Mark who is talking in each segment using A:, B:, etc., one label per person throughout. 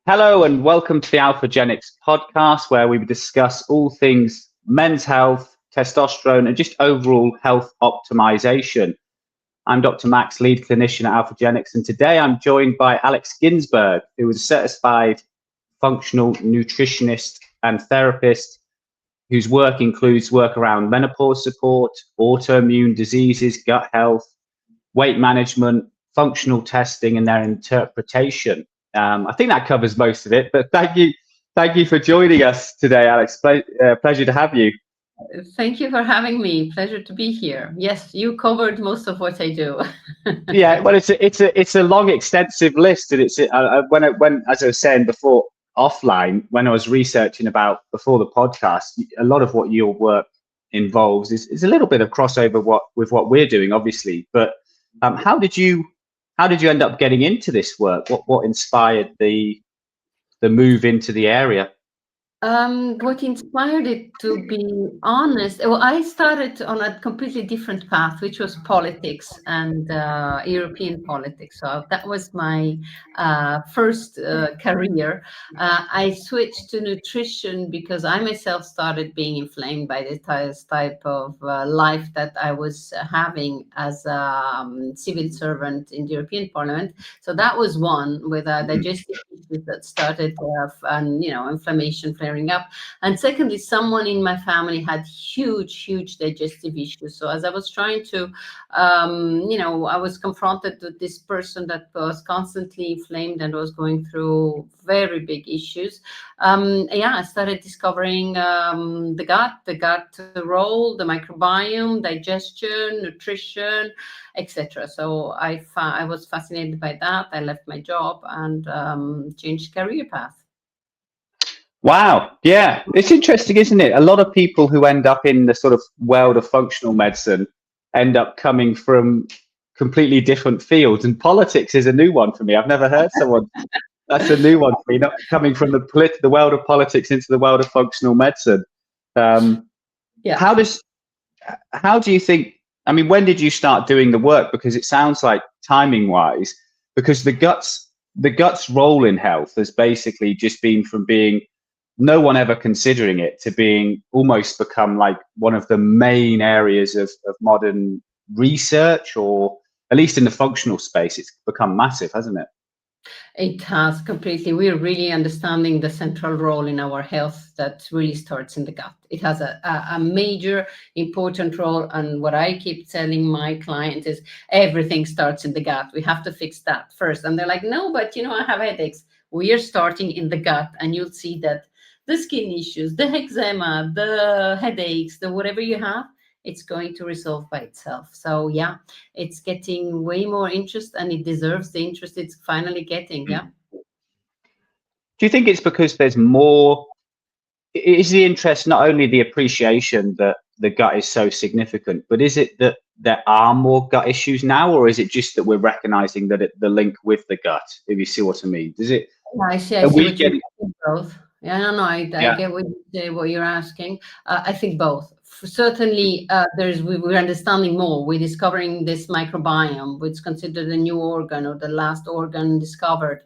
A: Hello and welcome to the Alphagenix Podcast, where we discuss all things men's health, testosterone, and just overall health optimization. I'm Dr. Max, lead clinician at Alphagenix, and today I'm joined by Alex Ginsburg, who is a certified functional nutritionist and therapist whose work includes work around menopause support, autoimmune diseases, gut health, weight management, functional testing, and their interpretation. I think that covers most of it, but thank you for joining us today, Alex. Pleasure to have you.
B: Thank you for having me. Pleasure to be here. Yes, you covered most of what I do.
A: Yeah, well, it's a long, extensive list, and it's when as I was saying before offline, when I was researching about before the podcast, a lot of what your work involves is a little bit of crossover with what we're doing, obviously. But how did you end up getting into this work? What inspired the move into the area?
B: What inspired it, to be honest, well, I started on a completely different path, which was politics and European politics. So that was my first career. I switched to nutrition because I myself started being inflamed by this type of life that I was having as a civil servant in the European Parliament. So that was one with digestive issues that started and inflammation flaring up. And secondly, someone in my family had huge digestive issues. So as I was trying to, I was confronted with this person that was constantly inflamed and was going through very big issues. I started discovering the gut role, the microbiome, digestion, nutrition, etc. So I was fascinated by that. I left my job and changed career path.
A: Wow. Yeah. It's interesting, isn't it? A lot of people who end up in the sort of world of functional medicine end up coming from completely different fields. And politics is a new one for me. I've never heard someone, that's a new one for me, not coming from the world of politics into the world of functional medicine. How do you think, I mean, when did you start doing the work? Because it sounds like timing wise, because the gut's role in health has basically just been from being no one ever considering it to being almost become like one of the main areas of modern research, or at least in the functional space, it's become massive, hasn't it?
B: It has completely. We're really understanding the central role in our health that really starts in the gut. It has a major important role. And what I keep telling my clients is everything starts in the gut. We have to fix that first. And they're like, no, but I have headaches. We are starting in the gut, and you'll see that the skin issues, the eczema, the headaches, the whatever you have, it's going to resolve by itself. So yeah, it's getting way more interest, and it deserves the interest it's finally getting. Yeah.
A: Do you think it's because there's more? Is the interest not only the appreciation that the gut is so significant, but is it that there are more gut issues now, or is it just that we're recognizing that the link with the gut? If you see what I mean, does it?
B: I see what you're both. Yeah, no, I get what you're asking. I think both. Certainly, we're understanding more. We're discovering this microbiome, which is considered a new organ or the last organ discovered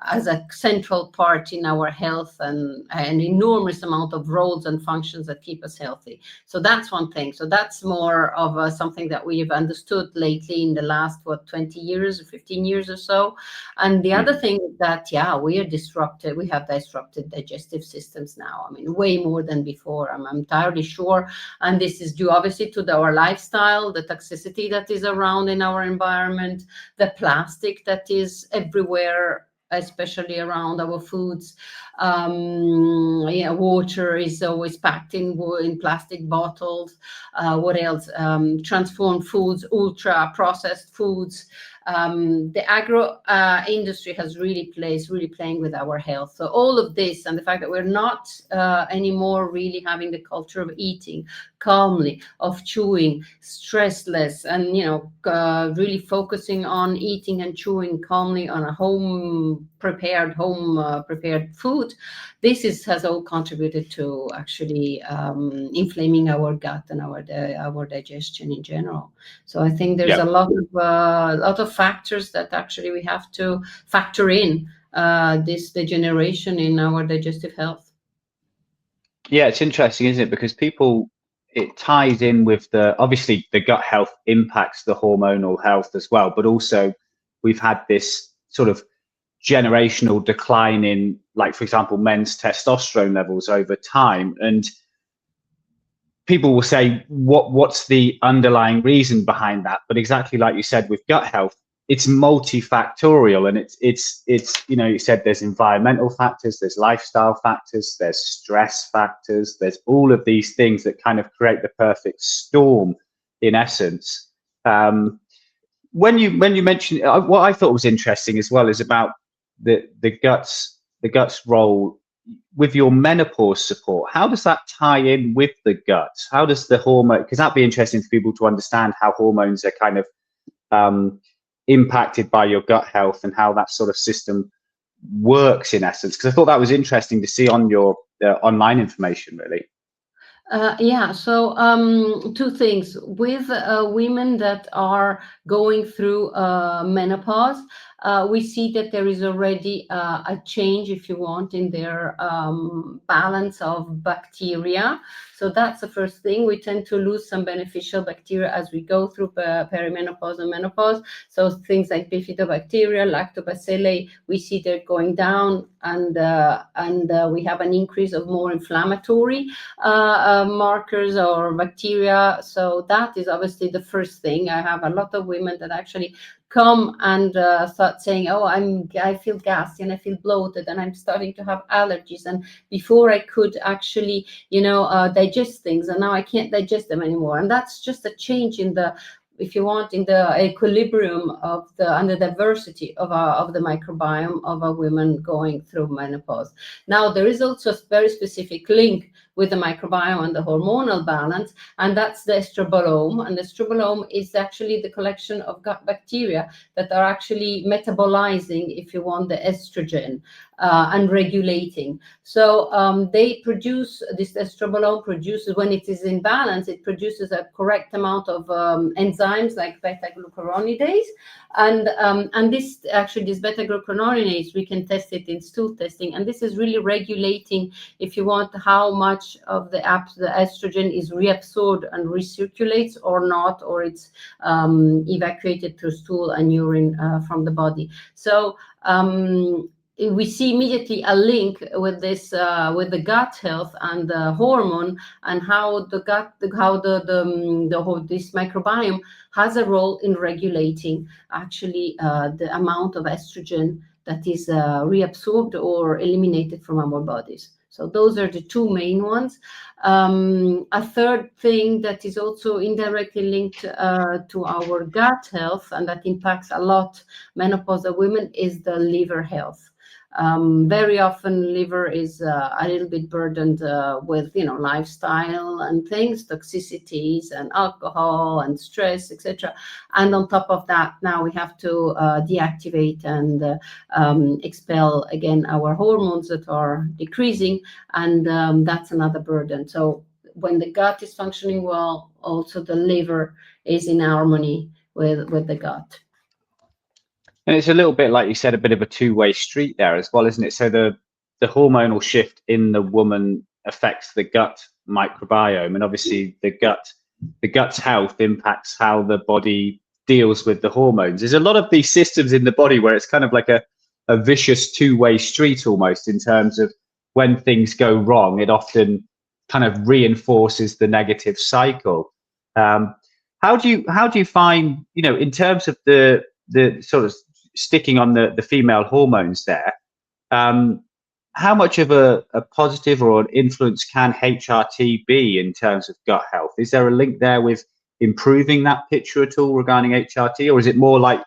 B: as a central part in our health, and an enormous amount of roles and functions that keep us healthy. So that's one thing. So that's more of something that we've understood lately in the last, 20 years, 15 years or so. And the other thing is that, we are disrupted. We have disrupted digestive systems now. I mean, way more than before. I'm entirely sure. And this is due obviously to our lifestyle, the toxicity that is around in our environment, the plastic that is everywhere, especially around our foods. Water is always packed in plastic bottles. What else? Transformed foods, ultra processed foods. The agro industry has really playing with our health. So all of this, and the fact that we're not anymore really having the culture of eating calmly, of chewing, stressless, and really focusing on eating and chewing calmly on a home prepared food. This has all contributed to actually inflaming our gut and our digestion in general. So I think there's a lot of factors that actually we have to factor in this degeneration in our digestive health.
A: Yeah, it's interesting, isn't it? Because it ties in with obviously the gut health impacts the hormonal health as well, but also we've had this sort of generational decline in, like, for example, men's testosterone levels over time. And people will say, what's the underlying reason behind that? But exactly like you said, with gut health, it's multifactorial, and it's you said there's environmental factors, there's lifestyle factors, there's stress factors, there's all of these things that kind of create the perfect storm in essence. When you mentioned, what I thought was interesting as well is about the gut's role with your menopause support. How does that tie in with the gut? How does the hormone, because that'd be interesting for people to understand how hormones are kind of impacted by your gut health and how that sort of system works in essence, because I thought that was interesting to see on your online information, really.
B: Yeah, so two things. With women that are going through menopause, we see that there is already a change, if you want, in their balance of bacteria. So that's the first thing. We tend to lose some beneficial bacteria as we go through perimenopause and menopause. So things like bifidobacteria, lactobacilli, we see they're going down, and we have an increase of more inflammatory markers or bacteria. So that is obviously the first thing. I have a lot of women that actually come and start saying, oh, I feel gassy and I feel bloated and I'm starting to have allergies, and before I could actually digest things, and now I can't digest them anymore. And that's just a change in the, if you want, in the equilibrium of the diversity of the microbiome of a woman going through menopause. Now, there is also a very specific link with the microbiome and the hormonal balance, and that's the estrobolome. And the estrobolome is actually the collection of gut bacteria that are actually metabolizing, if you want, the estrogen and regulating. So they produce, this estrobolome produces, when it is in balance, it produces a correct amount of enzymes like beta-glucuronidase. And this beta-glucuronidase, we can test it in stool testing. And this is really regulating, if you want, how much of the estrogen is reabsorbed and recirculates or not, or it's evacuated through stool and urine from the body. So we see immediately a link with this, with the gut health and the hormone, and how the gut, how this microbiome has a role in regulating actually the amount of estrogen that is reabsorbed or eliminated from our bodies. So those are the two main ones. A third thing that is also indirectly linked to our gut health, and that impacts a lot menopausal women, is the liver health. Very often liver is a little bit burdened with lifestyle and things, toxicities and alcohol and stress, etc. And on top of that, now we have to deactivate and expel again our hormones that are decreasing, and that's another burden. So when the gut is functioning well, also the liver is in harmony with the gut.
A: And it's a little bit, like you said, a bit of a two-way street there as well, isn't it? So the hormonal shift in the woman affects the gut microbiome, and obviously the gut's health impacts how the body deals with the hormones. There's a lot of these systems in the body where it's kind of like a vicious two-way street almost, in terms of when things go wrong, it often kind of reinforces the negative cycle. How do you find, in terms of the sort of sticking on the female hormones there, how much of a positive or an influence can HRT be in terms of gut health? Is there a link there with improving that picture at all regarding HRT, or is it more like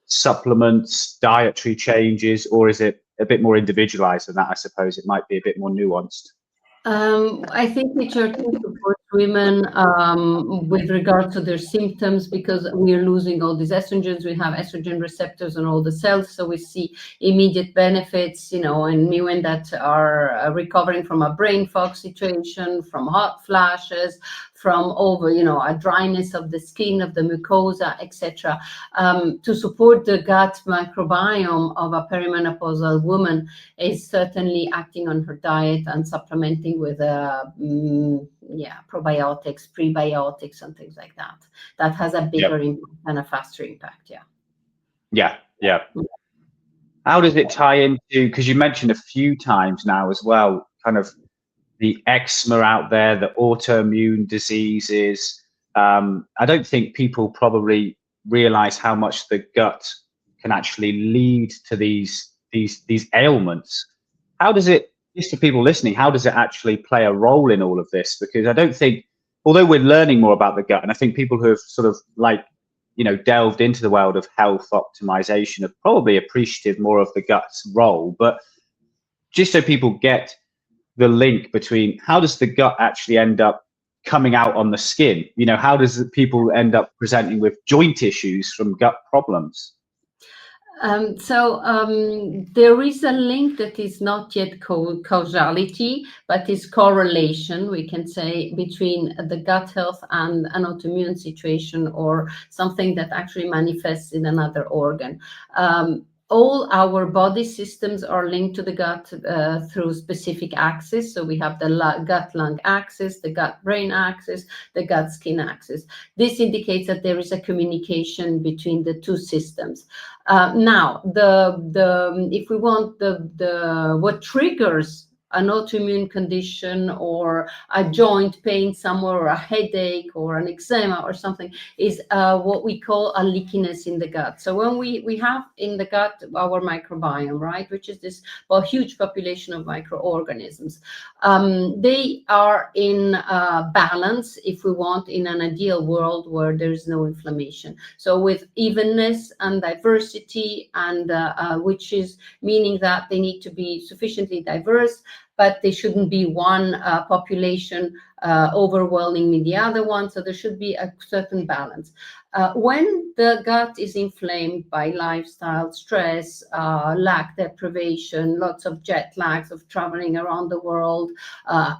A: supplements, dietary changes, or is it a bit more individualized than that? I suppose it might be a bit more nuanced.
B: I think HRT supports women with regard to their symptoms, because we are losing all these estrogens. We have estrogen receptors on all the cells, so we see immediate benefits, in women that are recovering from a brain fog situation, from hot flashes, from over, a dryness of the skin, of the mucosa, etc., to support the gut microbiome of a perimenopausal woman is certainly acting on her diet and supplementing with probiotics, prebiotics, and things like that. That has a bigger impact and a faster impact.
A: Yeah. How does it tie into, because you mentioned a few times now as well, kind of the eczema out there, the autoimmune diseases. I don't think people probably realize how much the gut can actually lead to these ailments. How does it, just for people listening, how does it actually play a role in all of this? Because I don't think, although we're learning more about the gut, and I think people who have sort of delved into the world of health optimization are probably appreciative more of the gut's role. But just so people get the link between, how does the gut actually end up coming out on the skin? How does people end up presenting with joint issues from gut problems?
B: There is a link that is not yet causality, but is correlation, we can say, between the gut health and an autoimmune situation or something that actually manifests in another organ. All our body systems are linked to the gut through specific axes. So we have the gut-lung axis, the gut-brain axis, the gut-skin axis. This indicates that there is a communication between the two systems. Now, if we want what triggers an autoimmune condition or a joint pain somewhere or a headache or an eczema or something is what we call a leakiness in the gut. So when we have in the gut our microbiome, right, which is this huge population of microorganisms, they are in balance, if we want, in an ideal world where there is no inflammation. So with evenness and diversity, and which is meaning that they need to be sufficiently diverse, but they shouldn't be one population overwhelming the other one. So there should be a certain balance. When the gut is inflamed by lifestyle, stress, lack, deprivation, lots of jet lags of traveling around the world,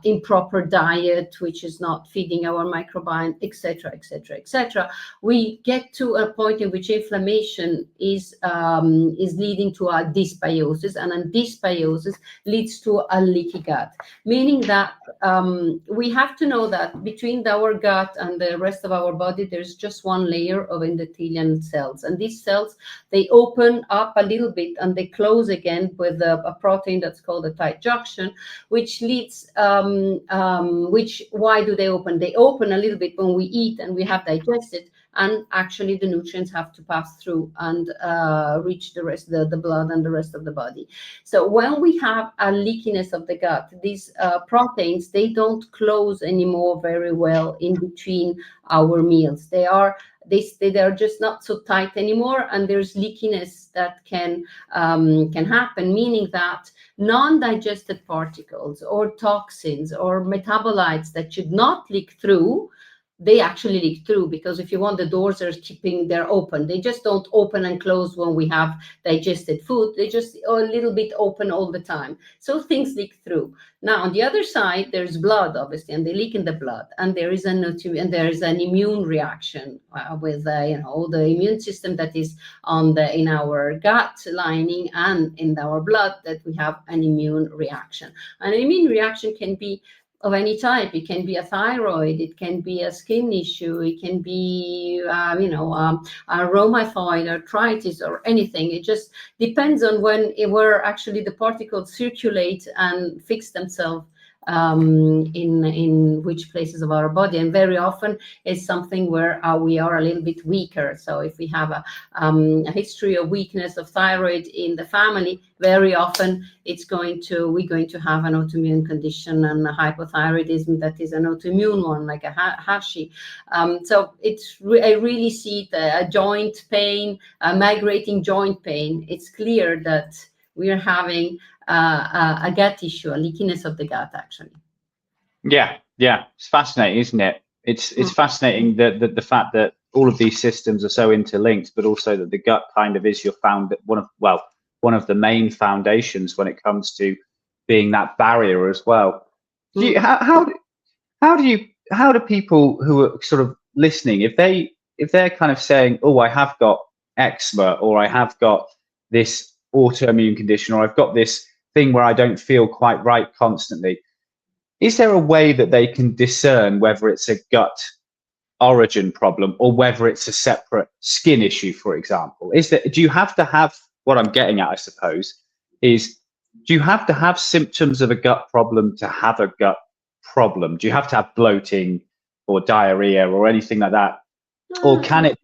B: improper diet, which is not feeding our microbiome, etc., we get to a point in which inflammation is leading to a dysbiosis, and a dysbiosis leads to a leaky gut, meaning that we have to know that between our gut and the rest of our body, there's just one layer of endothelial cells, and these cells, they open up a little bit and they close again with a protein that's called a tight junction, which leads why do they open? They open a little bit when we eat and we have digested, and actually the nutrients have to pass through and reach the rest of the blood and the rest of the body. So when we have a leakiness of the gut, these proteins, they don't close anymore very well in between our meals. They are just not so tight anymore, and there's leakiness that can happen, meaning that non-digested particles or toxins or metabolites that should not leak through, they actually leak through, because if you want, the doors are they're open. They just don't open and close when we have digested food. They just are a little bit open all the time. So things leak through. Now, on the other side, there's blood, obviously, and they leak in the blood. And there is an immune reaction with the immune system that is in our gut lining and in our blood, that we have an immune reaction. And an immune reaction can be of any type. It can be a thyroid, it can be a skin issue, it can be a rheumatoid arthritis or anything. It just depends on where actually the particles circulate and fix themselves in which places of our body. And very often it's something where we are a little bit weaker. So if we have a history of weakness of thyroid in the family, very often we're going to have an autoimmune condition and a hypothyroidism that is an autoimmune one, like a Hashi. So I really see a joint pain, a migrating joint pain. It's clear that we are having a gut issue, a leakiness of the gut, actually. Yeah,
A: it's fascinating, isn't it? It's fascinating that the fact that all of these systems are so interlinked, but also that the gut kind of is one of the main foundations when it comes to being that barrier as well. How do you how do people who are sort of listening, if they're kind of saying, oh, I have got eczema, or I have got this autoimmune condition, or I've got this thing where I don't feel quite right constantly, is there a way that they can discern whether it's a gut origin problem or whether it's a separate skin issue, for example? Do you have to have, what I'm getting at, I suppose, is, do you have to have symptoms of a gut problem to have a gut problem? Do you have to have bloating or diarrhea or anything like that? Or can it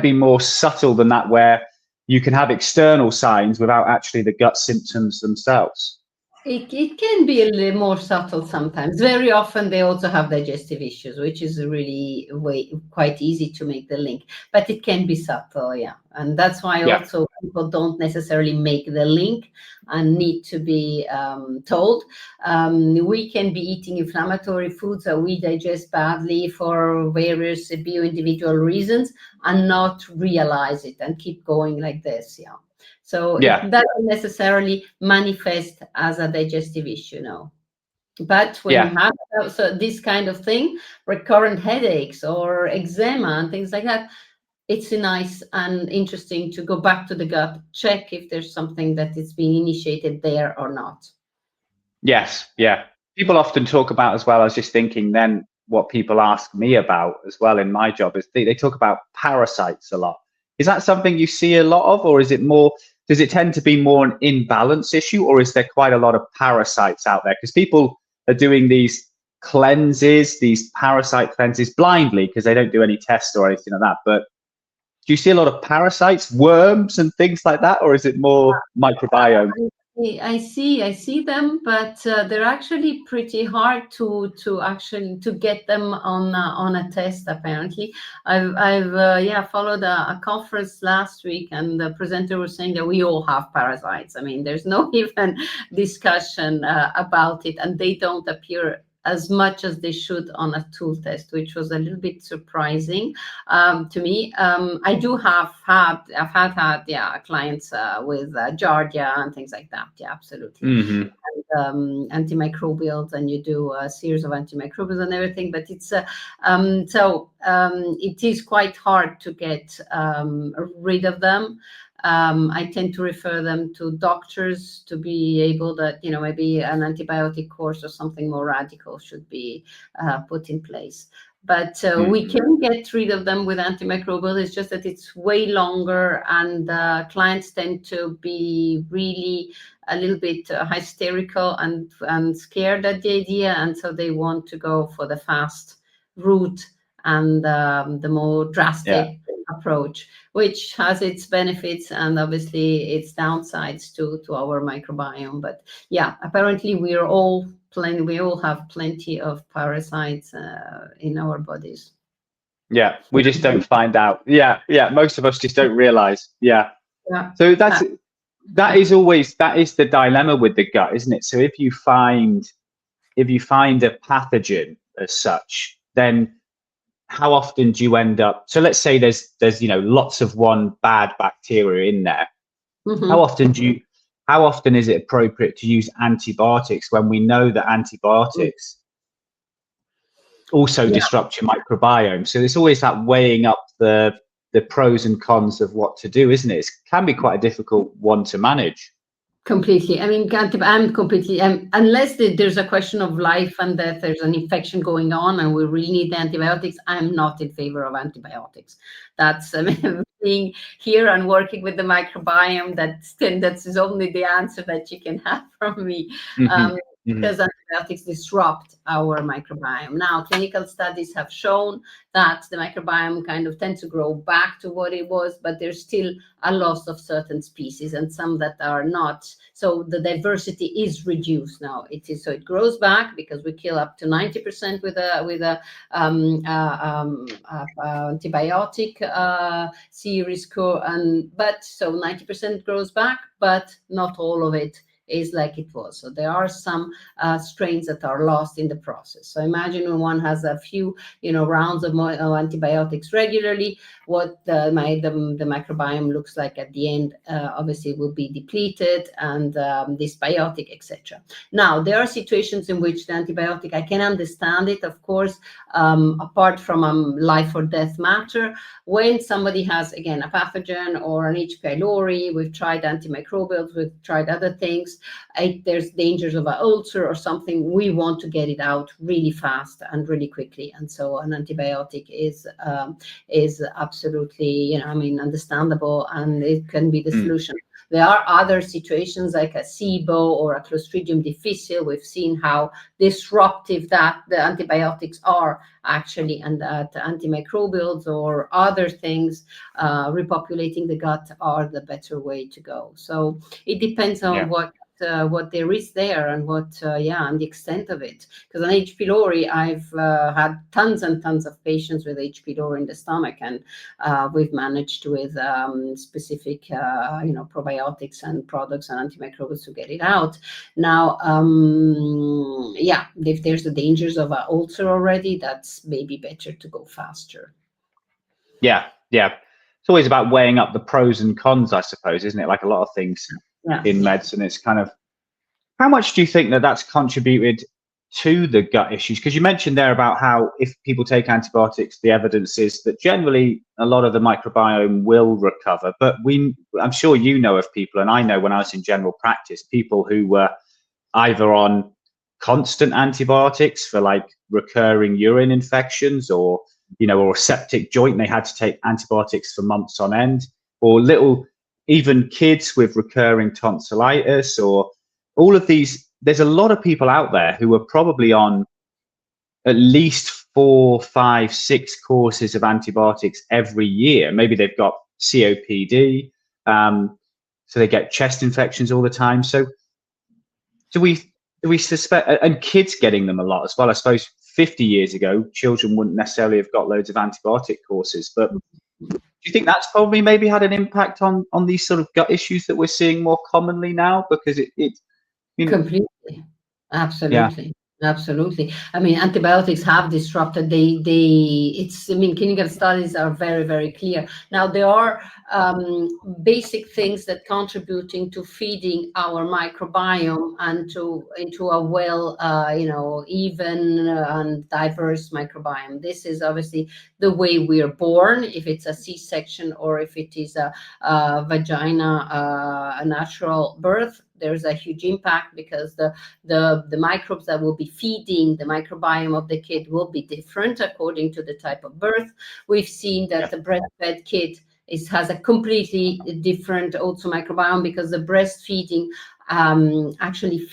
A: be more subtle than that, where you can have external signs without actually the gut symptoms themselves?
B: It can be a little more subtle sometimes. Very often they also have digestive issues, which is really quite easy to make the link. But it can be subtle, yeah. And that's why also people don't necessarily make the link and need to be told. We can be eating inflammatory foods that we digest badly for various bio-individual reasons and not realize it and keep going like this, yeah. So it doesn't necessarily manifest as a digestive issue, no. But when you have this kind of thing, recurrent headaches or eczema and things like that, it's nice and interesting to go back to the gut, check if there's something that is being initiated there or not.
A: Yes, yeah. People often talk about, as well, I was just thinking then, what people ask me about as well in my job is they talk about parasites a lot. Is that something you see a lot of, or is it more, does it tend to be more an imbalance issue, or is there quite a lot of parasites out there? Because people are doing these cleanses, these parasite cleanses blindly because they don't do any tests or anything like that. But do you see a lot of parasites, worms and things like that, or is it more microbiome?
B: I see them, but they're actually pretty hard to get them on a test. Apparently, I've followed a conference last week, and the presenter was saying that we all have parasites. I mean, there's no even discussion about it, and they don't appear as much as they should on a tool test, which was a little bit surprising to me. I do have had clients with Giardia and things like that. Yeah, absolutely.
A: Mm-hmm.
B: And antimicrobials, and you do a series of antimicrobials and everything. But it's it is quite hard to get rid of them. I tend to refer them to doctors to be able that, maybe an antibiotic course or something more radical should be put in place. But we can get rid of them with antimicrobial. It's just that it's way longer, and clients tend to be really a little bit hysterical and scared at the idea. And so they want to go for the fast route and the more drastic approach, which has its benefits and obviously its downsides to our microbiome. But apparently we all have plenty of parasites in our bodies.
A: Yeah, we just don't find out. Yeah, most of us just don't realize. So that is the dilemma with the gut, isn't it? So if you find a pathogen as such, then how often do you end up, so let's say there's lots of one bad bacteria in there. Mm-hmm. How often is it appropriate to use antibiotics when we know that antibiotics also disrupt your microbiome? So there's always that weighing up the pros and cons of what to do, isn't it? It can be quite a difficult one to manage.
B: Completely. I mean, I'm completely, unless there's a question of life and death, there's an infection going on and we really need the antibiotics, I'm not in favor of antibiotics. That's being here and working with the microbiome, that is only the answer that you can have from me. Because antibiotics disrupt our microbiome. Now, clinical studies have shown that the microbiome kind of tends to grow back to what it was, but there's still a loss of certain species and some that are not. So the diversity is reduced now. It grows back because we kill up to 90% with a antibiotic series, but so 90% grows back, but not all of it is like it was. So there are some strains that are lost in the process. So imagine when one has a few, rounds of antibiotics regularly, what the microbiome looks like at the end. Obviously will be depleted and dysbiotic, etc. Now there are situations in which the antibiotic, I can understand it, of course, apart from life or death matter. When somebody has, again, a pathogen or an H. pylori, we've tried antimicrobials, we've tried other things, there's dangers of an ulcer or something, we want to get it out really fast and really quickly. And so an antibiotic is absolutely, understandable, and it can be the solution. There are other situations like a SIBO or a Clostridium difficile. We've seen how disruptive that the antibiotics are actually, and that antimicrobials or other things repopulating the gut are the better way to go. So it depends on what there is there and and the extent of it. Because on H. pylori, I've had tons and tons of patients with H. pylori in the stomach, and we've managed with specific probiotics and products and antimicrobials to get it out. Now, if there's the dangers of an ulcer already, that's maybe better to go faster.
A: Yeah. It's always about weighing up the pros and cons, I suppose, isn't it? Like a lot of things in medicine, it's kind of, how much do you think that that's contributed to the gut issues? Because you mentioned there about how if people take antibiotics, the evidence is that generally a lot of the microbiome will recover. But I'm sure you know of people, and I know when I was in general practice, people who were either on constant antibiotics for like recurring urine infections, or a septic joint, they had to take antibiotics for months on end, or even kids with recurring tonsillitis, or all of these. There's a lot of people out there who are probably on at least 4, 5, 6 courses of antibiotics every year. Maybe they've got COPD, so they get chest infections all the time. So do we suspect, and kids getting them a lot as well? I suppose 50 years ago, children wouldn't necessarily have got loads of antibiotic courses, but do you think that's probably maybe had an impact on these sort of gut issues that we're seeing more commonly now? Because it
B: completely, absolutely. I mean, antibiotics have disrupted. Clinical studies are very, very clear. Now, there are basic things that contributing to feeding our microbiome and into a well, even and diverse microbiome. This is obviously the way we are born, if it's a C-section or if it is a a natural birth. There's a huge impact because the microbes that will be feeding the microbiome of the kid will be different according to the type of birth. We've seen that the breastfed kid has a completely different also microbiome, because the breastfeeding actually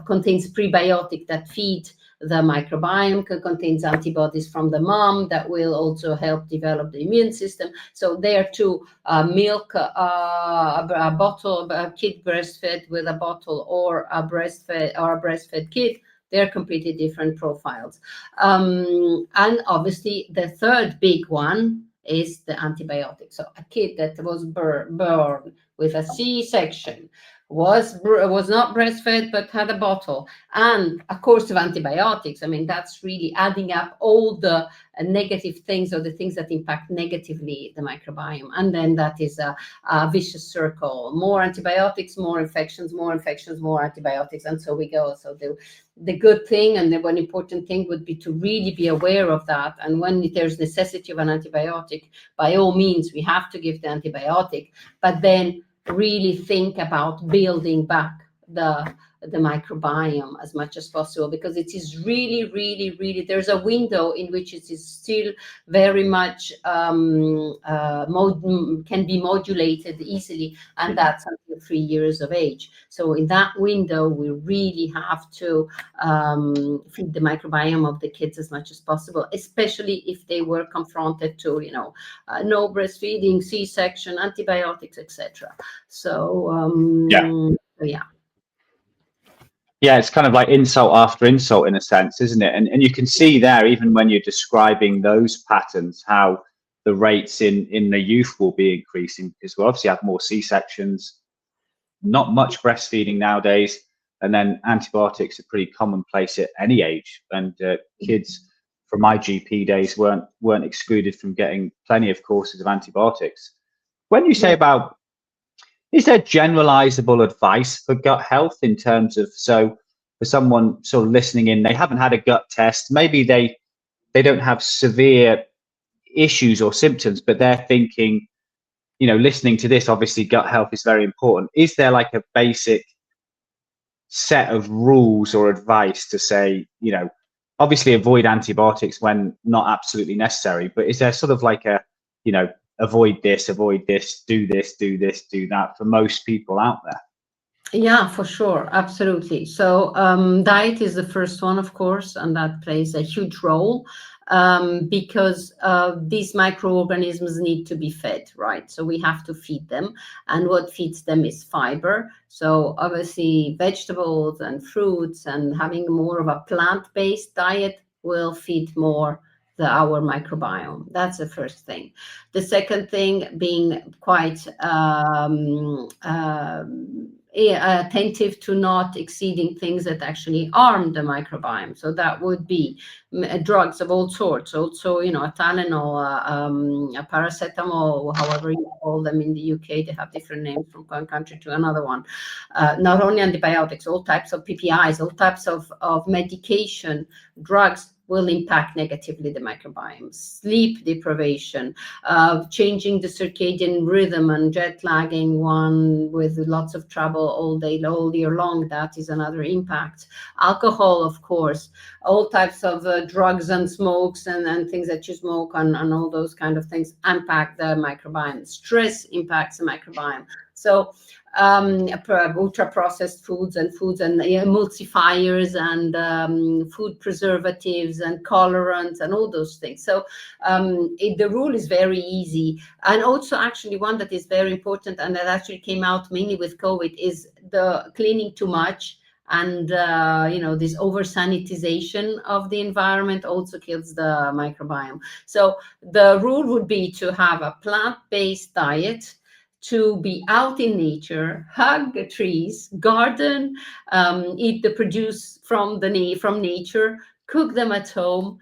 B: contains prebiotic that feed the microbiome, contains antibodies from the mom that will also help develop the immune system. So there too, milk, a bottle, a kid breastfed with a bottle, or a breastfed kid, they're completely different profiles. And obviously the third big one is the antibiotic. So a kid that was born with a C-section, was not breastfed but had a bottle and a course of antibiotics. I mean, that's really adding up all the negative things, or the things that impact negatively the microbiome, and then that is a vicious circle. More antibiotics, more infections, more antibiotics, and so we go. So the good thing and the one important thing would be to really be aware of that, and when there's necessity of an antibiotic, by all means we have to give the antibiotic, but then really think about building back the microbiome as much as possible, because it is really there's a window in which it is still very much can be modulated easily, and that's until 3 years of age. So in that window we really have to feed the microbiome of the kids as much as possible, especially if they were confronted to no breastfeeding, C-section, antibiotics, etc. So
A: yeah, it's kind of like insult after insult in a sense, isn't it? And you can see there, even when you're describing those patterns, how the rates in the youth will be increasing, because we'll obviously have more C-sections, not much breastfeeding nowadays, and then antibiotics are pretty commonplace at any age. And kids from my GP days weren't excluded from getting plenty of courses of antibiotics. When you say about, is there generalizable advice for gut health in terms of, so for someone sort of listening in, they haven't had a gut test, maybe they don't have severe issues or symptoms, but they're thinking, you know, listening to this, obviously gut health is very important. Is there like a basic set of rules or advice to say, you know, obviously avoid antibiotics when not absolutely necessary, but is there sort of like a, you know, avoid this, do this, do that for most people out there?
B: Yeah, for sure. Absolutely. So diet is the first one, of course, and that plays a huge role because these microorganisms need to be fed, right? So we have to feed them. And what feeds them is fiber. So obviously vegetables and fruits and having more of a plant-based diet will feed more our microbiome. That's the first thing. The second thing, being quite attentive to not exceeding things that actually harm the microbiome. So that would be drugs of all sorts. Also, you know, a Tylenol, a paracetamol, however you call them in the UK, they have different names from one country to another one. Not only antibiotics, all types of PPIs, all types of medication, drugs will impact negatively the microbiome. Sleep deprivation, changing the circadian rhythm and jet lagging one with lots of trouble all year long, that is another impact. Alcohol, of course, all types of drugs and smokes and things that you smoke and all those kind of things impact the microbiome. Stress impacts the microbiome. So ultra processed foods and emulsifiers and food preservatives and colorants and all those things. So the rule is very easy. And also actually one that is very important and that actually came out mainly with COVID is the cleaning too much. And, you know, this over sanitization of the environment also kills the microbiome. So the rule would be to have a plant-based diet, to be out in nature, hug trees, garden, eat the produce from nature, cook them at home,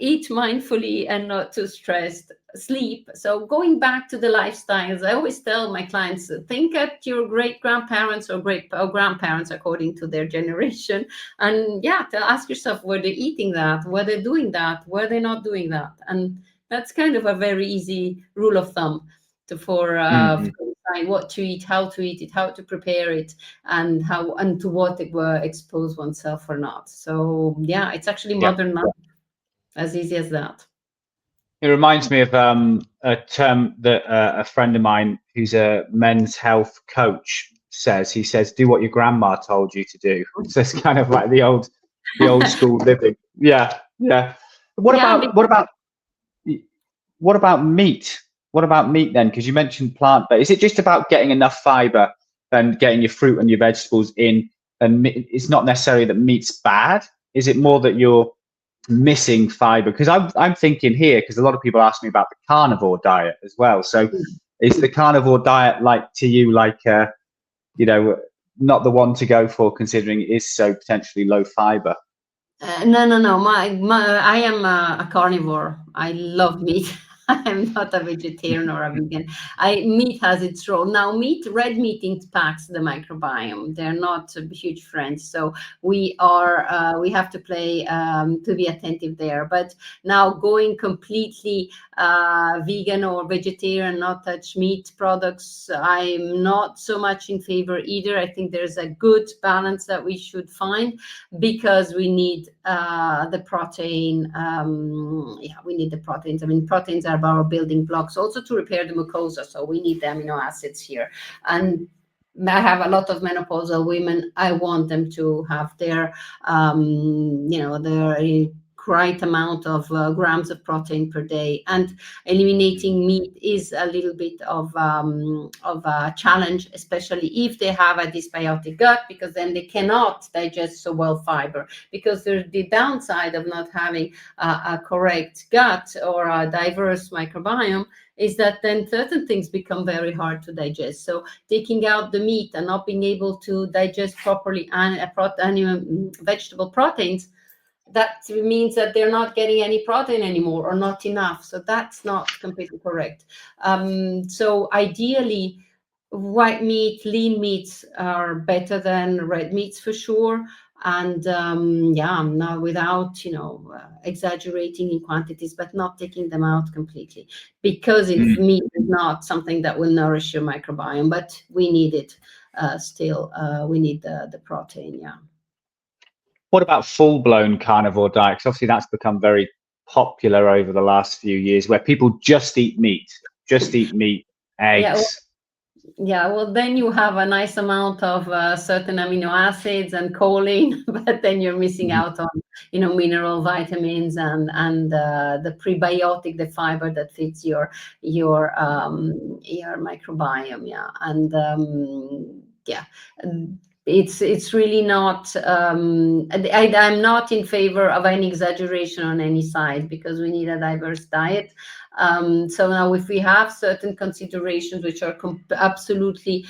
B: eat mindfully and not too stressed, sleep. So going back to the lifestyles, I always tell my clients, think at your great-grandparents or grandparents according to their generation. And yeah, to ask yourself, were they eating that? Were they doing that? Were they not doing that? And that's kind of a very easy rule of thumb for decide what to eat, how to eat it, how to prepare it, and to what it will expose oneself or not. So yeah, it's actually modern life, as easy as that.
A: It reminds me of a term that a friend of mine who's a men's health coach says. He says, "Do what your grandma told you to do." So it's kind of like the old school living. Yeah. What about meat? What about meat then? Because you mentioned plant-based. Is it just about getting enough fiber and getting your fruit and your vegetables in? And it's not necessarily that meat's bad. Is it more that you're missing fiber? Because I'm thinking here, because a lot of people ask me about the carnivore diet as well. So is the carnivore diet like to you, like you know, not the one to go for, considering it is so potentially low fiber?
B: No. I am a carnivore. I love meat. I am not a vegetarian or a vegan. Meat has its role. Now, red meat impacts the microbiome. They're not huge friends. So we have to play to be attentive there. But now going completely vegan or vegetarian, not touch meat products, I'm not so much in favor either. I think there's a good balance that we should find, because we need the protein. We need the proteins. I mean, proteins are our building blocks also to repair the mucosa. So we need the amino acids here. And I have a lot of menopausal women. I want them to have their, their right amount of grams of protein per day. And eliminating meat is a little bit of a challenge, especially if they have a dysbiotic gut, because then they cannot digest so well fiber. Because there's the downside of not having a correct gut or a diverse microbiome is that then certain things become very hard to digest. So taking out the meat and not being able to digest properly vegetable proteins that means that they're not getting any protein anymore or not enough. So that's not completely correct. So ideally, white meat, lean meats are better than red meats for sure. And now without, exaggerating in quantities, but not taking them out completely, because it's meat is not something that will nourish your microbiome, but we need it still. We need the protein, yeah.
A: What about full-blown carnivore diets? Obviously, that's become very popular over the last few years, where people just eat meat, eggs.
B: Well, then you have a nice amount of certain amino acids and choline, but then you're missing out on, mineral, vitamins, and the prebiotic, the fiber that feeds your microbiome. Yeah, and it's really not. I'm not in favor of any exaggeration on any side, because we need a diverse diet. So now, if we have certain considerations which are absolutely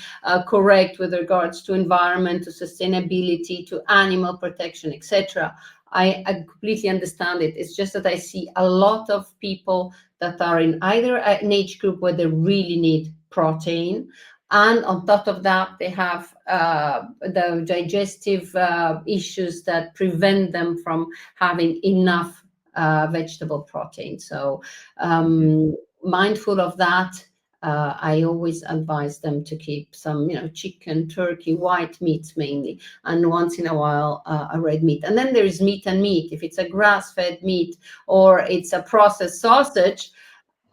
B: correct with regards to environment, to sustainability, to animal protection, etc., I completely understand it. It's just that I see a lot of people that are in either an age group where they really need protein, and on top of that, they have the digestive issues that prevent them from having enough vegetable protein. So mindful of that, I always advise them to keep some, chicken, turkey, white meats mainly, and once in a while a red meat. And then there is meat and meat. If it's a grass-fed meat or it's a processed sausage,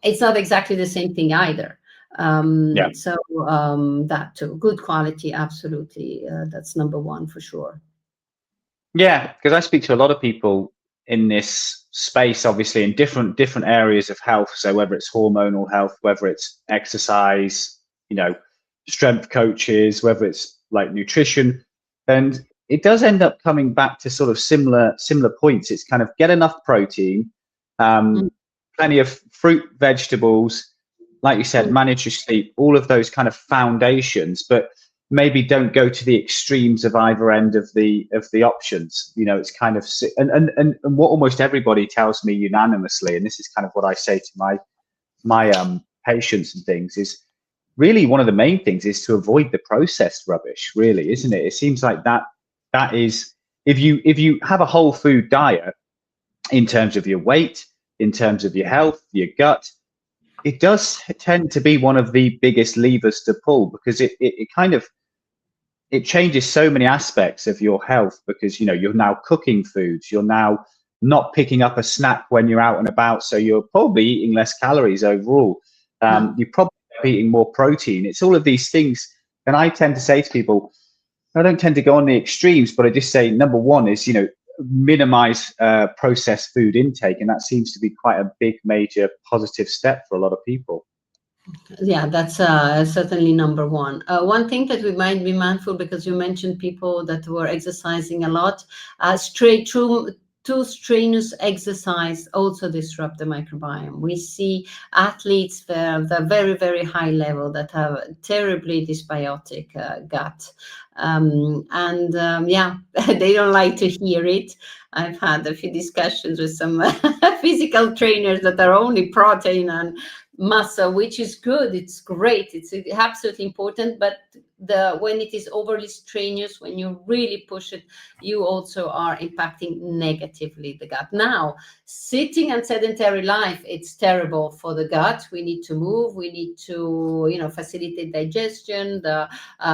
B: it's not exactly the same thing either. So that too, good quality, absolutely. That's number one for sure.
A: Yeah, because I speak to a lot of people in this space, obviously in different areas of health. So whether it's hormonal health, whether it's exercise, strength coaches, whether it's like nutrition, and it does end up coming back to sort of similar points. It's kind of get enough protein, plenty of fruit, vegetables, like you said, manage your sleep, all of those kind of foundations, but maybe don't go to the extremes of either end of the options. It's kind of, and what almost everybody tells me unanimously, and this is kind of what I say to my patients and things, is really one of the main things is to avoid the processed rubbish, really, isn't it? It seems like that is, if you have a whole food diet in terms of your weight, in terms of your health, your gut, it does tend to be one of the biggest levers to pull, because it changes so many aspects of your health, because you're now cooking foods, you're now not picking up a snack when you're out and about, so you're probably eating less calories overall. You're probably eating more protein. It's all of these things, and I tend to say to people, I don't tend to go on the extremes, but I just say number one is minimize processed food intake, and that seems to be quite a big major positive step for a lot of people.
B: Yeah, that's certainly number one. One thing that we might be mindful, because you mentioned people that were exercising a lot, too strenuous exercise also disrupt the microbiome. We see athletes the very, very high level that have terribly dysbiotic gut. They don't like to hear it. I've had a few discussions with some physical trainers that are only protein and muscle, which is good. It's great. It's absolutely important. But when it is overly strenuous, when you really push it, you also are impacting negatively the gut. Now, sitting and sedentary life, it's terrible for the gut. We need to move. We need to, facilitate digestion, the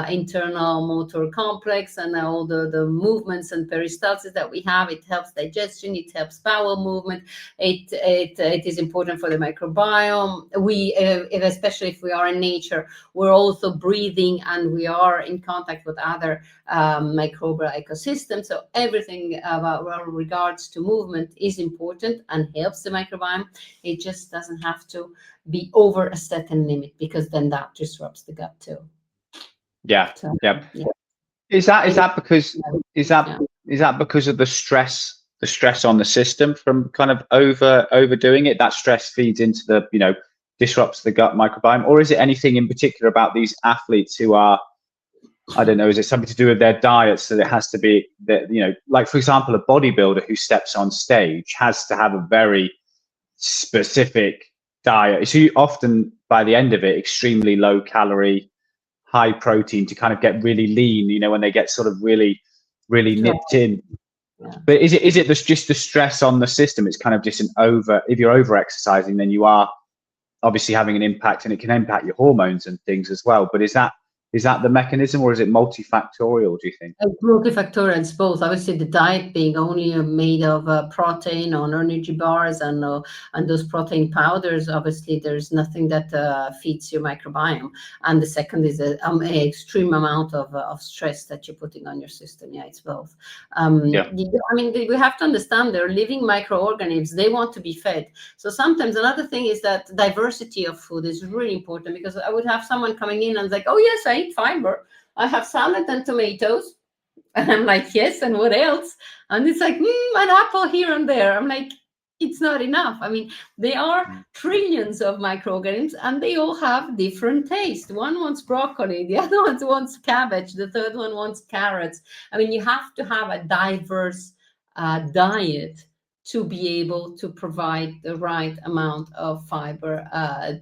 B: internal motor complex, and all the movements and peristalsis that we have. It helps digestion. It helps bowel movement. It is important for the microbiome. We, especially if we are in nature, we're also breathing and we are in contact with other microbial ecosystems. So everything about regards to movement is important and helps the microbiome. It just doesn't have to be over a certain limit, because then that disrupts the gut too.
A: Yeah. So, yeah. Is that because of the stress on the system from kind of overdoing it? That stress feeds into the disrupts the gut microbiome, or is it anything in particular about these athletes who are I don't know, is it something to do with their diet? So it has to be that, like, for example, a bodybuilder who steps on stage has to have a very specific diet. So you often, by the end of it, extremely low calorie, high protein to kind of get really lean, when they get sort of really, really nipped in. Yeah. But is it just the stress on the system? It's kind of just if you're over exercising, then you are obviously having an impact, and it can impact your hormones and things as well. But is that the mechanism, or is it multifactorial, do you think?
B: Multifactorial, it's both. I would say the diet being only made of protein or energy bars and those protein powders, obviously there's nothing that feeds your microbiome. And the second is an extreme amount of stress that you're putting on your system. Yeah, it's both. I mean, we have to understand they're living microorganisms. They want to be fed. So sometimes another thing is that diversity of food is really important, because I would have someone coming in and like, oh yes, I eat fiber. I have salad and tomatoes. And I'm like, yes, and what else? And it's like, an apple here and there. I'm like, it's not enough. I mean, there are trillions of microorganisms, and they all have different tastes. One wants broccoli, the other one wants cabbage, the third one wants carrots. I mean, you have to have a diverse diet to be able to provide the right amount of fiber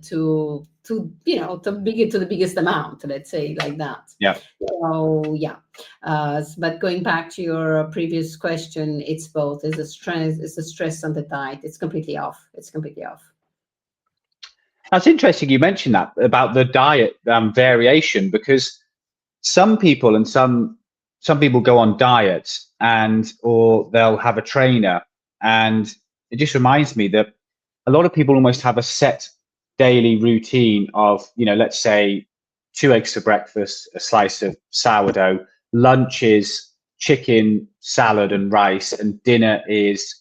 B: to the biggest amount, let's say, like that.
A: Yeah.
B: So yeah. But going back to your previous question, it's both. It's a stress on the diet. It's completely off.
A: That's interesting you mentioned that about the diet variation, because some people go on diets or they'll have a trainer, and it just reminds me that a lot of people almost have a set daily routine of, let's say 2 eggs for breakfast, a slice of sourdough, lunch is chicken, salad and rice, and dinner is,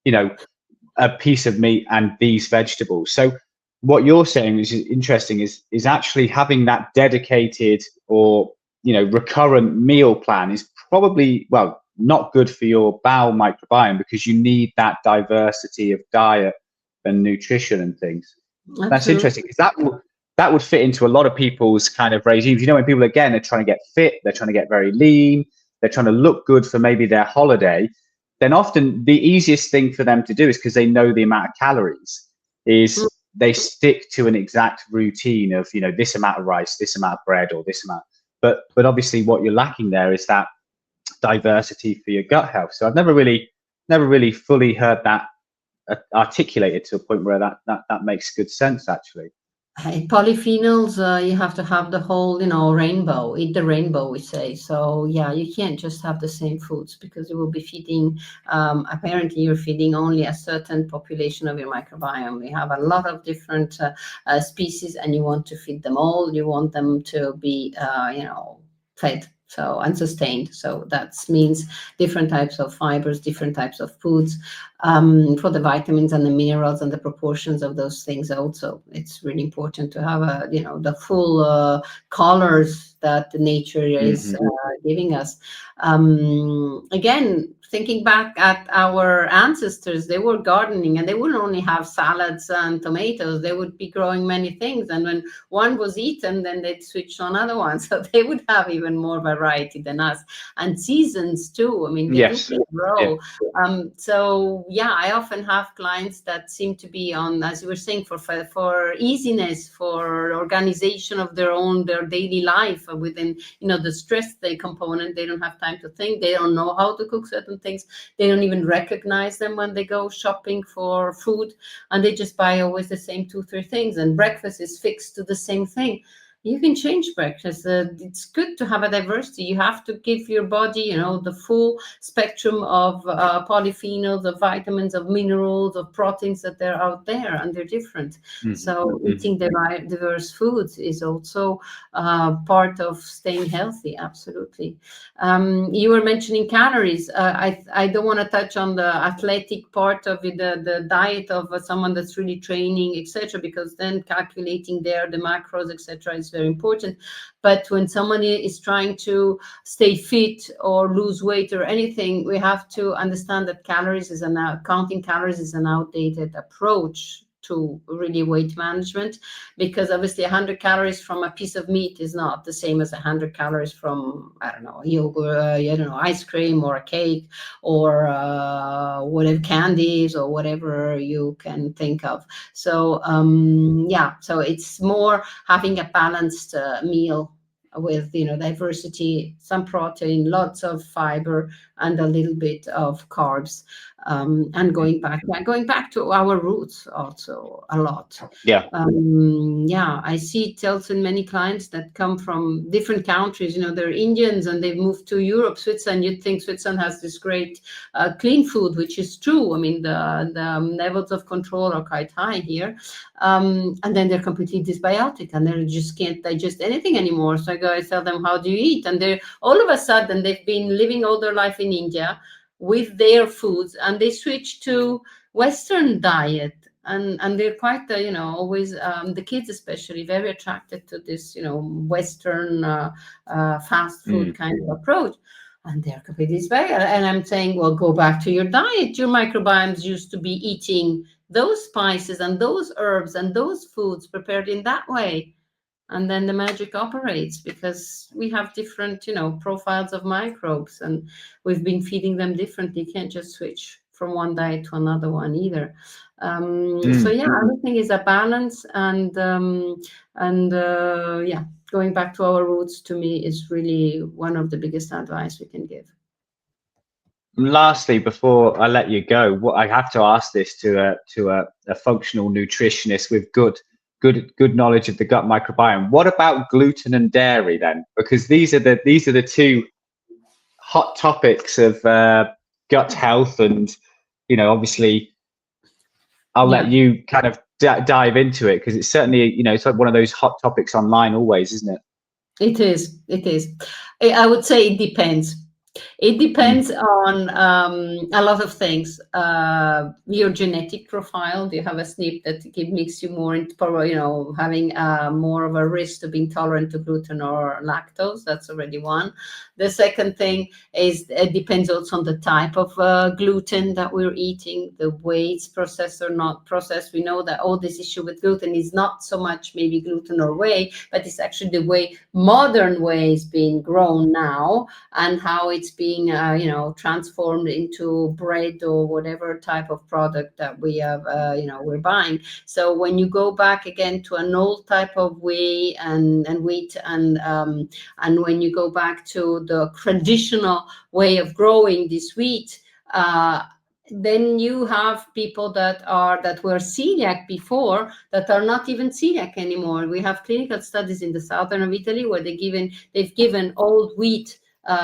A: a piece of meat and these vegetables. So what you're saying, which is interesting, is actually having that dedicated or, recurrent meal plan is probably, well, not good for your bowel microbiome, because you need that diversity of diet and nutrition and things. Absolutely. That's interesting, because that would fit into a lot of people's kind of regimes. When people, again, are trying to get fit, they're trying to get very lean, they're trying to look good for maybe their holiday, then often the easiest thing for them to do is, because they know the amount of calories, is they stick to an exact routine of, this amount of rice, this amount of bread, or this amount. But obviously what you're lacking there is that diversity for your gut health. So I've never really fully heard that articulated to a point where that makes good sense, actually.
B: Polyphenols, you have to have the whole, rainbow. Eat the rainbow, we say. So yeah, you can't just have the same foods, because you will be feeding. Apparently, you're feeding only a certain population of your microbiome. We have a lot of different species, and you want to feed them all. You want them to be, fed. So and sustained. So that means different types of fibers, different types of foods, for the vitamins and the minerals and the proportions of those things. Also, it's really important to have the full colors that nature is giving us. Again, thinking back at our ancestors, they were gardening, and they wouldn't only have salads and tomatoes. They would be growing many things, and when one was eaten, then they'd switch to another one. So they would have even more variety than us, and seasons too. I mean, they do grow. Yeah. So yeah, I often have clients that seem to be on, as you were saying, for easiness, for organization of their daily life within, the stress component. They don't have time to think. They don't know how to cook certain things. They don't even recognize them when they go shopping for food, and they just buy always the same 2-3 things, and breakfast is fixed to the same thing. You can change breakfast. It's good to have a diversity. You have to give your body, the full spectrum of polyphenols, of vitamins, of minerals, of proteins that they're out there, and they're different. So eating diverse foods is also part of staying healthy. Absolutely. You were mentioning calories. I don't want to touch on the athletic part of it, the diet of someone that's really training, etc., because then calculating the macros, etc., is very important. But when someone is trying to stay fit or lose weight or anything, we have to understand that counting calories is an outdated approach to really weight management, because obviously 100 calories from a piece of meat is not the same as 100 calories from, I don't know, yogurt, ice cream or a cake or whatever, candies or whatever you can think of. So so it's more having a balanced meal with diversity, some protein, lots of fiber, and a little bit of carbs, and going back to our roots also a lot.
A: Yeah.
B: I see it also in many clients that come from different countries. They're Indians and they've moved to Europe, Switzerland. You'd think Switzerland has this great clean food, which is true. I mean, the levels of control are quite high here. And then they're completely dysbiotic and they just can't digest anything anymore. So I tell them, how do you eat? And they're all of a sudden, they've been living all their life in India with their foods, and they switch to Western diet. And they're quite, always, the kids especially, very attracted to this, Western fast food kind of approach. And they're completely dysbiotic. And I'm saying, well, go back to your diet. Your microbiomes used to be eating those spices and those herbs and those foods prepared in that way. And then the magic operates, because we have different, profiles of microbes, and we've been feeding them differently. You can't just switch from one diet to another one either. So everything is a balance, and going back to our roots, to me, is really one of the biggest advice we can give.
A: Lastly, before I let you go, I have to ask this to a functional nutritionist with good knowledge of the gut microbiome. What about gluten and dairy then? Because these are the two hot topics of gut health, and obviously I'll let you kind of dive into it, because it's certainly it's like one of those hot topics online always, isn't it?
B: It is. I would say it depends. It depends on a lot of things. Your genetic profile. Do you have a SNP that makes you more into, having more of a risk to being tolerant to gluten or lactose? That's already one. The second thing is it depends also on the type of gluten that we're eating, the way it's processed or not processed. We know that all this issue with gluten is not so much maybe gluten or whey, but it's actually the way modern whey is being grown now, and how it's being transformed into bread or whatever type of product that we have we're buying. So when you go back again to an old type of whey and wheat, and when you go back to the traditional way of growing this wheat, then you have people that were celiac before that are not even celiac anymore. We have clinical studies in the southern of Italy where they've given old wheat,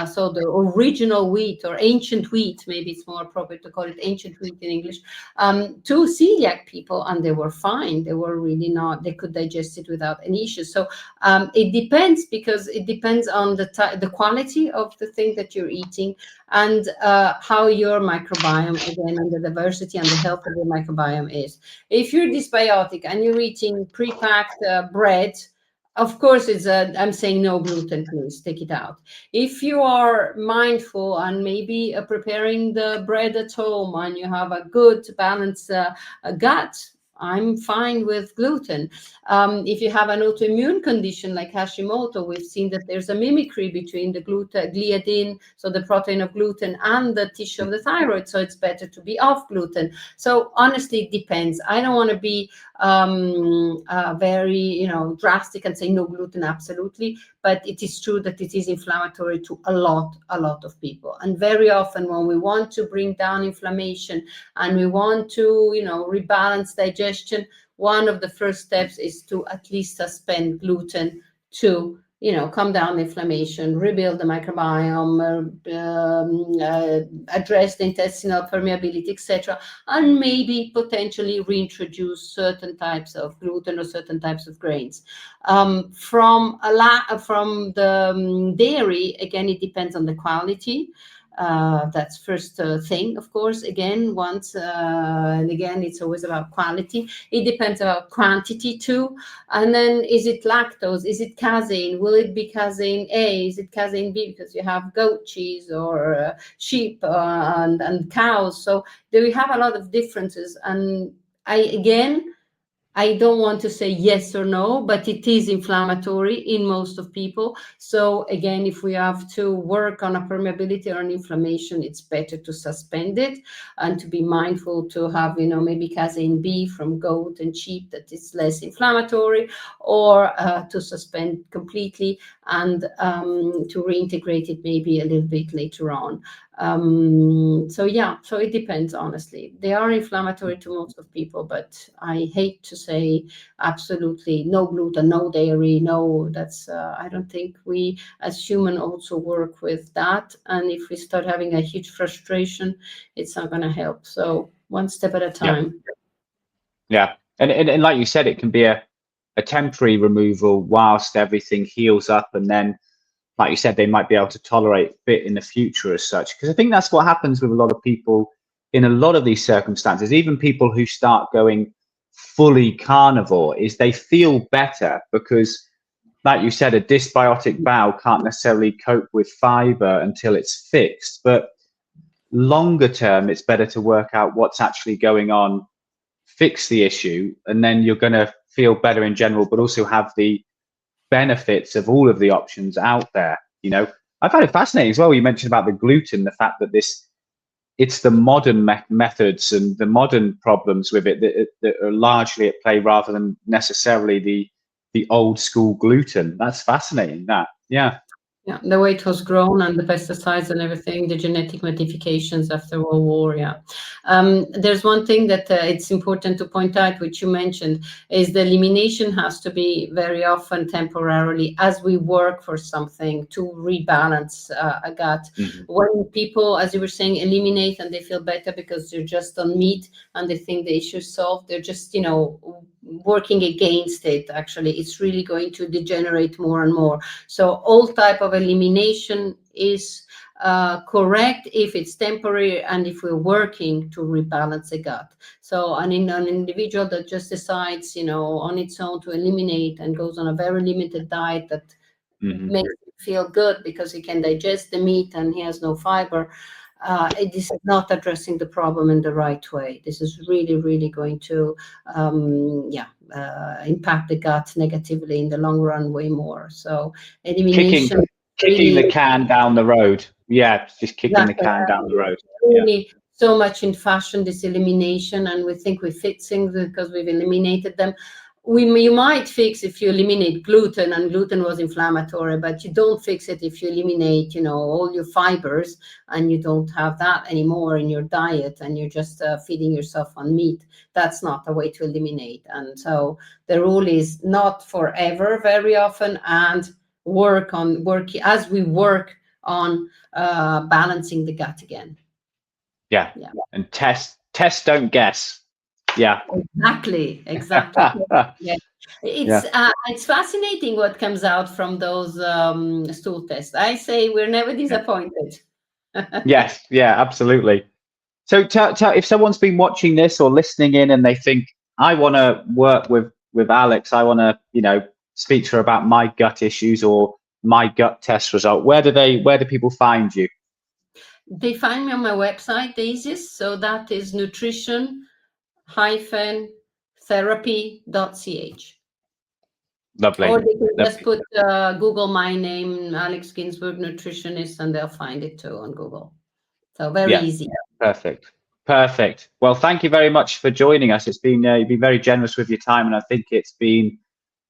B: so the original wheat or ancient wheat, maybe it's more appropriate to call it ancient wheat in English, to celiac people, and they were fine. They were really not, they could digest it without any issues. So it depends, because it depends on the quality of the thing that you're eating, and how your microbiome, again, and the diversity and the health of your microbiome is. If you're dysbiotic and you're eating pre-packed bread, of course, I'm saying no gluten, please take it out. If you are mindful and maybe preparing the bread at home and you have a good balanced gut, I'm fine with gluten. If you have an autoimmune condition like Hashimoto, we've seen that there's a mimicry between the gliadin, so the protein of gluten, and the tissue of the thyroid. So it's better to be off gluten. So honestly, it depends. I don't want to be very drastic and say no gluten absolutely, but it is true that it is inflammatory to a lot of people. And very often when we want to bring down inflammation and we want to rebalance digestion, one of the first steps is to at least suspend gluten to calm down inflammation, rebuild the microbiome, address the intestinal permeability, etc., and maybe potentially reintroduce certain types of gluten or certain types of grains. From the dairy, again, it depends on the quality. That's first thing, of course. Again, it's always about quality. It depends about quantity too. And then, is it lactose? Is it casein? Will it be casein A? Is it casein B? Because you have goat cheese or sheep and cows. So there we have a lot of differences. And I don't want to say yes or no, but it is inflammatory in most of people. So again, if we have to work on a permeability or an inflammation, it's better to suspend it and to be mindful to have, maybe casein B from goat and sheep that is less inflammatory, or to suspend completely and to reintegrate it maybe a little bit later on. So it depends, honestly. They are inflammatory to most of people, but I hate to say absolutely no gluten, no dairy, no. That's I don't think we as human also work with that. And if we start having a huge frustration, it's not going to help. So one step at a time.
A: Yeah. And like you said, it can be a temporary removal whilst everything heals up, and then, like you said, they might be able to tolerate fit in the future as such. Because I think that's what happens with a lot of people in a lot of these circumstances, even people who start going fully carnivore, is they feel better because, like you said, a dysbiotic bowel can't necessarily cope with fiber until it's fixed. But longer term, it's better to work out what's actually going on, fix the issue, and then you're going to feel better in general, but also have the benefits of all of the options out there. I find it fascinating as well. You mentioned about the gluten, the fact that it's the modern methods and the modern problems with it that are largely at play rather than necessarily the old school gluten. That's fascinating. Yeah.
B: Yeah, the way it was grown and the pesticides and everything, the genetic modifications after World War. Yeah. There's one thing that it's important to point out, which you mentioned, is the elimination has to be very often temporarily as we work for something to rebalance a gut.
A: Mm-hmm.
B: When people, as you were saying, eliminate and they feel better because they're just on meat and they think the issue is solved, they're just, working against it. Actually, it's really going to degenerate more and more. So all type of elimination is correct if it's temporary and if we're working to rebalance the gut. So an individual that just decides, on its own to eliminate and goes on a very limited diet that makes him feel good because he can digest the meat and he has no fiber, this is not addressing the problem in the right way. This is really, really going to, impact the gut negatively in the long run way more. So elimination,
A: kicking the can down the road. Yeah, just kicking the can down the road.
B: Really, so much in fashion, this elimination, and we think we fix things because we've eliminated them. You might fix if you eliminate gluten, and gluten was inflammatory, but you don't fix it if you eliminate, all your fibers, and you don't have that anymore in your diet, and you're just feeding yourself on meat. That's not a way to eliminate. And so the rule is not forever, very often, and work as we work on balancing the gut again.
A: Yeah. And test, don't guess. Yeah,
B: exactly. Yeah. It's fascinating what comes out from those stool tests. I say we're never disappointed.
A: Yes, yeah, absolutely. So if someone's been watching this or listening in and they think, I want to work with Alex, I want to speak to her about my gut issues or my gut test result, where do people find you?
B: They find me on my website, the easiest. So that is nutrition-therapy.ch.
A: Lovely.
B: Or they can just put Google my name, Alex Ginsburg, nutritionist, and they'll find it too on Google. So very easy.
A: Perfect. Well, thank you very much for joining us. It's been you've been very generous with your time, and I think it's been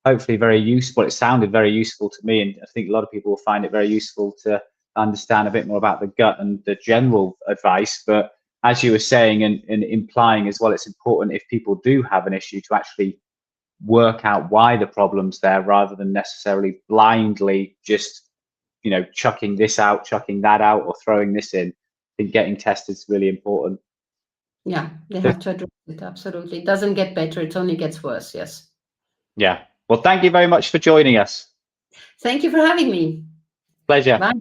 A: hopefully very useful. It sounded very useful to me, and I think a lot of people will find it very useful to understand a bit more about the gut and the general advice. But as you were saying and implying as well, it's important if people do have an issue to actually work out why the problem's there rather than necessarily blindly just chucking this out, chucking that out, or throwing this in. I think getting tested is really important.
B: Yeah, they have to address it. Absolutely. It doesn't get better, it only gets worse. Yes.
A: Yeah. Well, thank you very much for joining us.
B: Thank you for having me.
A: Pleasure.
B: Bye.